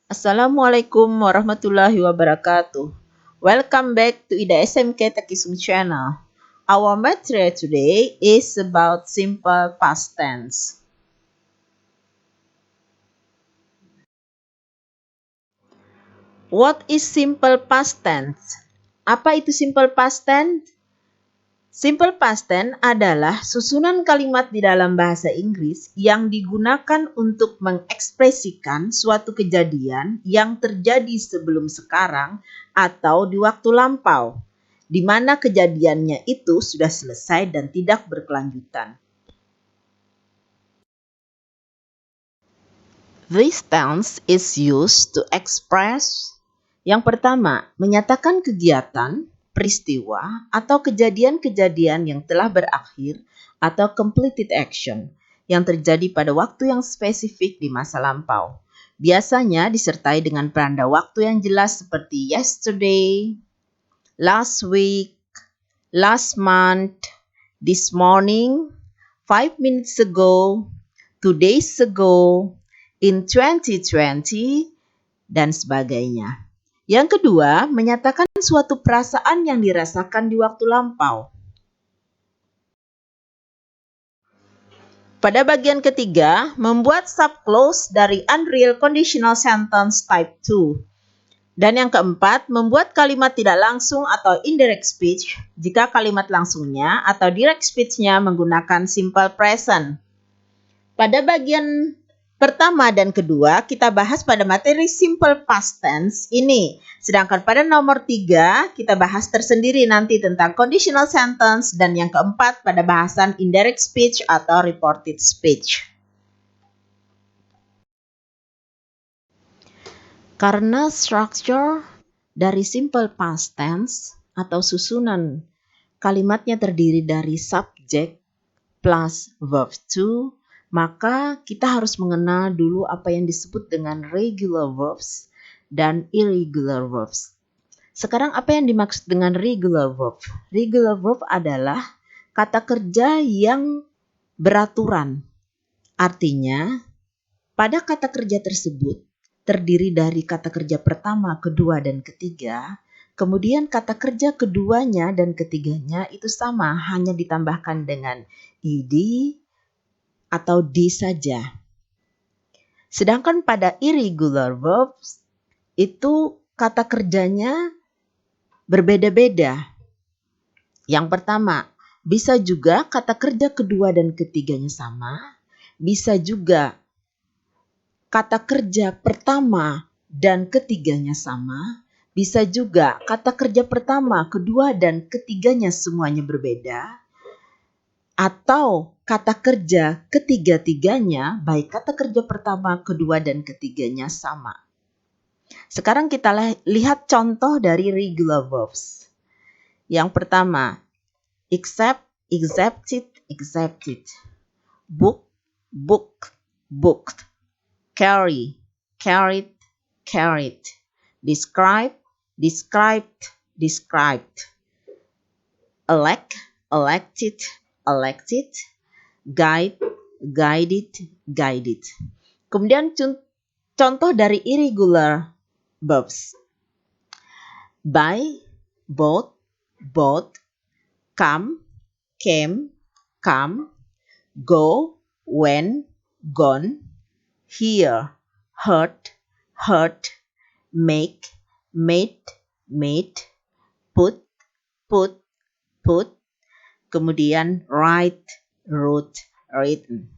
Assalamualaikum warahmatullahi wabarakatuh. Welcome back to Ida SMK Takisum channel. Our material today is about simple past tense. What is simple past tense? Apa itu simple past tense? Simple past tense adalah susunan kalimat di dalam bahasa Inggris yang digunakan untuk mengekspresikan suatu kejadian yang terjadi sebelum sekarang atau di waktu lampau, di mana kejadiannya itu sudah selesai dan tidak berkelanjutan. This tense is used to express yang pertama, menyatakan kegiatan, peristiwa, atau kejadian-kejadian yang telah berakhir atau completed action yang terjadi pada waktu yang spesifik di masa lampau. Biasanya disertai dengan penanda waktu yang jelas seperti yesterday, last week, last month, this morning, 5 minutes ago, 2 days ago, in 2020, dan sebagainya. Yang kedua, menyatakan suatu perasaan yang dirasakan di waktu lampau. Pada bagian ketiga, membuat subclause dari unreal conditional sentence type 2. Dan yang keempat, membuat kalimat tidak langsung atau indirect speech jika kalimat langsungnya atau direct speech-nya menggunakan simple present. Pada bagian pertama dan kedua kita bahas pada materi simple past tense ini. Sedangkan pada nomor 3 kita bahas tersendiri nanti tentang conditional sentence dan yang keempat pada bahasan indirect speech atau reported speech. Karena structure dari simple past tense atau susunan kalimatnya terdiri dari subject plus verb to, maka kita harus mengenal dulu apa yang disebut dengan regular verbs dan irregular verbs. Sekarang apa yang dimaksud dengan regular verb? Regular verb adalah kata kerja yang beraturan. Artinya, pada kata kerja tersebut terdiri dari kata kerja pertama, kedua, dan ketiga. Kemudian kata kerja keduanya dan ketiganya itu sama, hanya ditambahkan dengan ed, atau D saja. Sedangkan pada irregular verbs itu kata kerjanya berbeda-beda. Yang pertama, bisa juga kata kerja kedua dan ketiganya sama, bisa juga kata kerja pertama dan ketiganya sama, bisa juga kata kerja pertama, kedua, dan ketiganya semuanya berbeda. Atau kata kerja ketiga-tiganya, baik kata kerja pertama, kedua, dan ketiganya sama. Sekarang kita lihat contoh dari regular verbs. Yang pertama, accept, accepted, accepted. Book, booked, booked. Carry, carried, carried. Describe, described, described. Elect, elected, elected, guide, guided, guided. Kemudian contoh dari irregular verbs. Buy, bought, bought, come, came, come, go, went, gone, hear, heard, heard, make, made, made, put, put, put, kemudian write, wrote, written.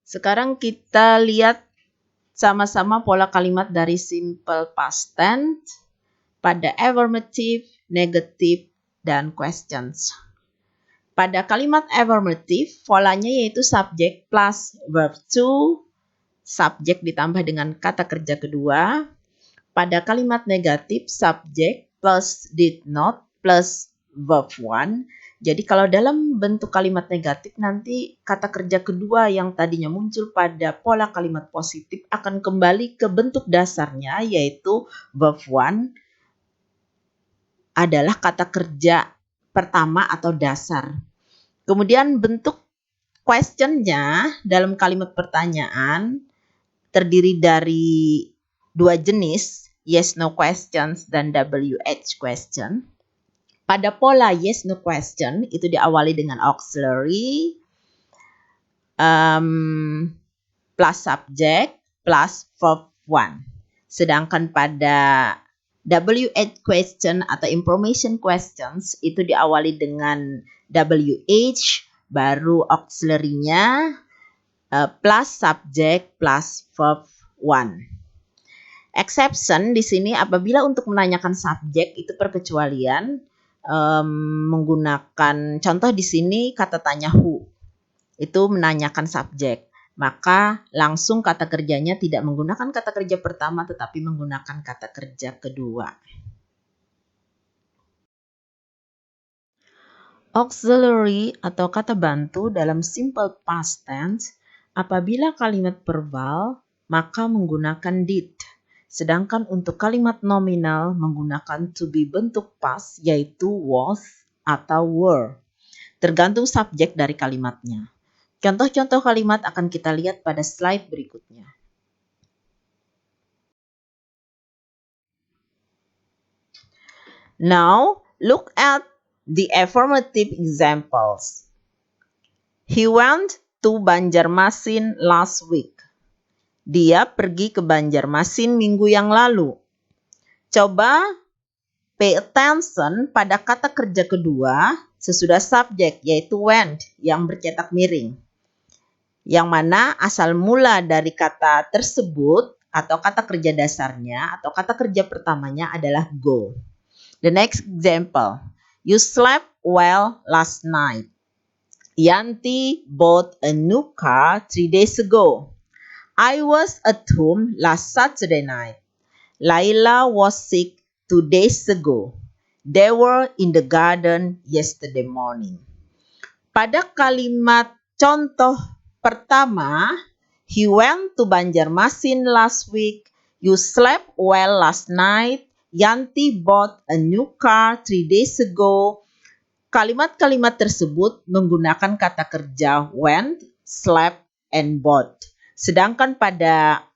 Sekarang kita lihat sama-sama pola kalimat dari simple past tense pada affirmative, negative, dan questions. Pada kalimat affirmative, polanya yaitu subject plus verb to, subject ditambah dengan kata kerja kedua. Pada kalimat negatif, subject plus did not plus verb one. Jadi kalau dalam bentuk kalimat negatif nanti kata kerja kedua yang tadinya muncul pada pola kalimat positif akan kembali ke bentuk dasarnya yaitu verb one adalah kata kerja pertama atau dasar. Kemudian bentuk Question-nya dalam kalimat pertanyaan terdiri dari dua jenis, yes no questions dan WH question. Pada pola yes no question itu diawali dengan auxiliary plus subject plus verb one. Sedangkan pada WH question atau information questions itu diawali dengan WH baru auxiliary-nya plus subject plus verb one. Exception di sini apabila untuk menanyakan subjek itu perkecualian menggunakan contoh di sini kata tanya who itu menanyakan subjek, maka langsung kata kerjanya tidak menggunakan kata kerja pertama tetapi menggunakan kata kerja kedua. Auxiliary atau kata bantu dalam simple past tense apabila kalimat verbal maka menggunakan did. Sedangkan untuk kalimat nominal menggunakan to be bentuk past yaitu was atau were. Tergantung subjek dari kalimatnya. Contoh-contoh kalimat akan kita lihat pada slide berikutnya. Now, look at the affirmative examples. He went to Banjarmasin last week. Dia pergi ke Banjarmasin minggu yang lalu. Coba pay attention pada kata kerja kedua sesudah subjek yaitu went yang bercetak miring. Yang mana asal mula dari kata tersebut atau kata kerja dasarnya atau kata kerja pertamanya adalah go. The next example. You slept well last night. Yanti bought a new car 3 days ago. I was at home last Saturday night. Laila was sick 2 days ago. They were in the garden yesterday morning. Pada kalimat contoh pertama, he went to Banjarmasin last week. You slept well last night. Yanti bought a new car 3 days ago. Kalimat-kalimat tersebut menggunakan kata kerja went, slept, and bought. Sedangkan pada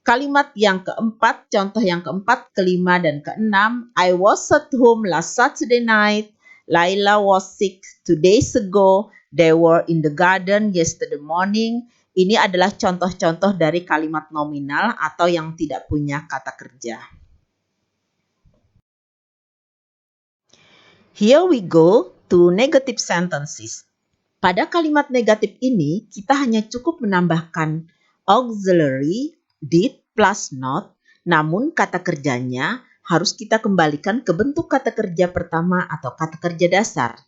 kalimat yang keempat, contoh yang keempat, kelima, dan keenam, I was at home last Saturday night. Laila was sick 2 days ago. They were in the garden yesterday morning. Ini adalah contoh-contoh dari kalimat nominal atau yang tidak punya kata kerja. Here we go to negative sentences. Pada kalimat negatif ini, kita hanya cukup menambahkan auxiliary, did, plus not, namun kata kerjanya harus kita kembalikan ke bentuk kata kerja pertama atau kata kerja dasar.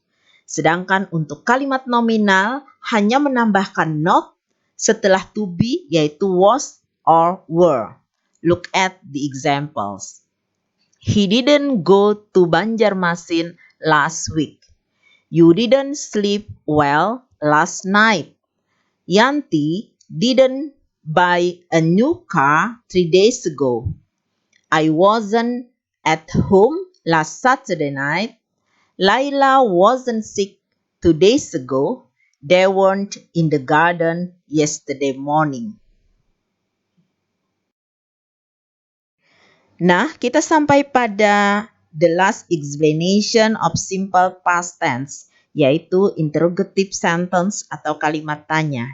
Sedangkan untuk kalimat nominal hanya menambahkan not setelah to be yaitu was or were. Look at the examples. He didn't go to Banjarmasin last week. You didn't sleep well last night. Yanti didn't buy a new car 3 days ago. I wasn't at home last Saturday night. Laila wasn't sick 2 days ago. They weren't in the garden yesterday morning. Nah, kita sampai pada the last explanation of simple past tense, yaitu interrogative sentence atau kalimat tanya.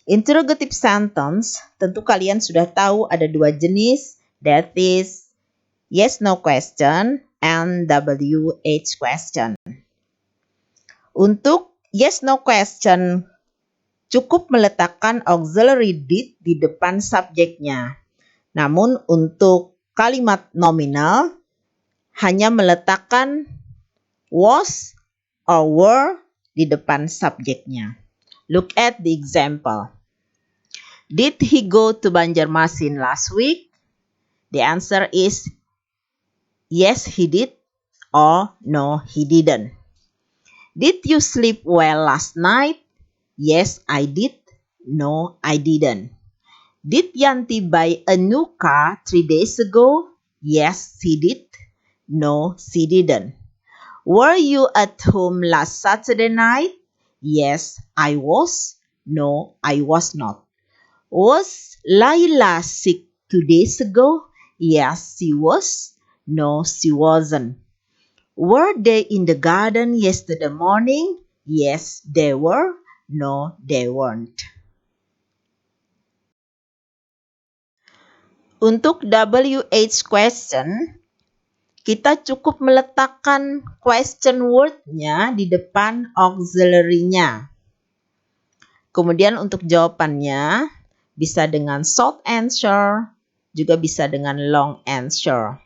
Interrogative sentence, tentu kalian sudah tahu ada dua jenis, that is yes no question and WH question. Untuk yes no question, cukup meletakkan auxiliary did di depan subjeknya. Namun untuk kalimat nominal, hanya meletakkan was or were di depan subjeknya. Look at the example. Did he go to Banjarmasin last week? The answer is yes, he did or no, he didn't. Did you sleep well last night? Yes, I did. No, I didn't. Did Yanti buy a new car 3 days ago? Yes, she did. No, she didn't. Were you at home last Saturday night? Yes, I was. No, I was not. Was Laila sick 2 days ago? Yes, she was. No, she wasn't. Were they in the garden yesterday morning? Yes, they were. No, they weren't. Untuk WH question, kita cukup meletakkan question word-nya di depan auxiliary-nya. Kemudian untuk jawabannya bisa dengan short answer, juga bisa dengan long answer.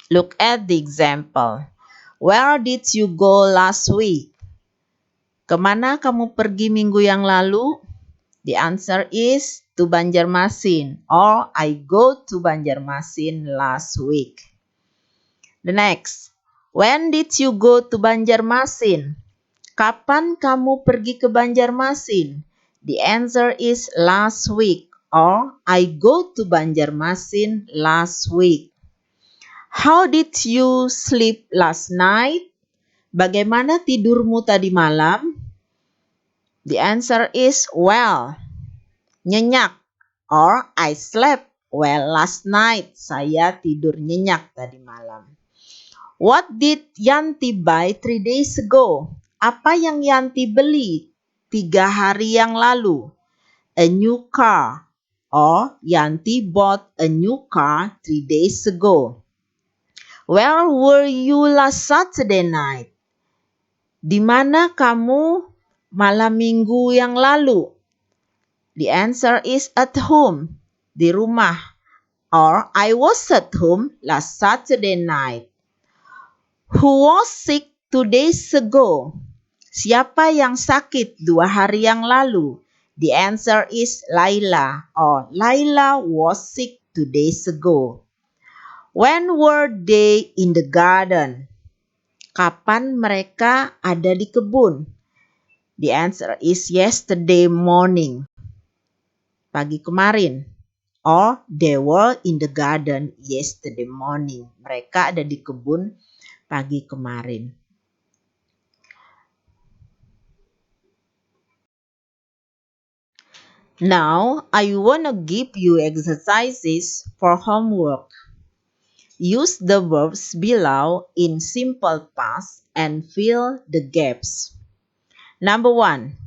Look at the example. Where did you go last week? Kemana kamu pergi minggu yang lalu? The answer is to Banjarmasin, or I go to Banjarmasin last week. The next, when did you go to Banjarmasin? Kapan kamu pergi ke Banjarmasin? The answer is last week, or I go to Banjarmasin last week. How did you sleep last night? Bagaimana tidurmu tadi malam? The answer is well, nyenyak, or I slept well last night. Saya tidur nyenyak tadi malam. What did Yanti buy 3 days ago? Apa yang Yanti beli 3 hari yang lalu? A new car, or Yanti bought a new car 3 days ago. Where were you last Saturday night? Di mana kamu malam minggu yang lalu? The answer is at home, di rumah, or I was at home last Saturday night. Who was sick 2 days ago? Siapa yang sakit 2 hari yang lalu? The answer is Laila, or Laila was sick 2 days ago. When were they in the garden? Kapan mereka ada di kebun? The answer is yesterday morning, pagi kemarin. Or they were in the garden yesterday morning. Mereka ada di kebun pagi kemarin. Now, I wanna give you exercises for homework. Use the verbs below in simple past and fill the gaps. Number 1.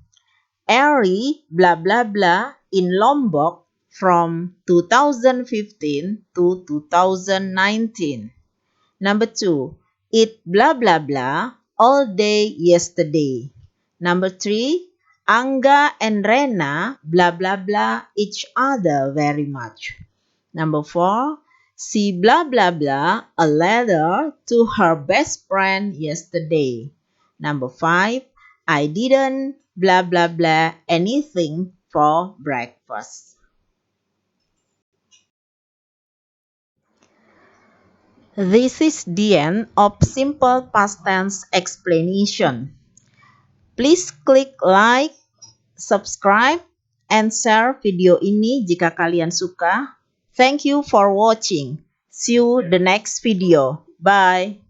Eri blah blah blah in Lombok from 2015 to 2019. Number 2. Eat blah blah blah all day yesterday. Number 3. Angga and Rena blah blah blah each other very much. Number 4. She blah blah blah a letter to her best friend yesterday. Number 5. I didn't blah blah blah anything for breakfast. This is the end of simple past tense explanation. Please click like, subscribe, and share video ini jika kalian suka. Thank you for watching. See you the next video. Bye.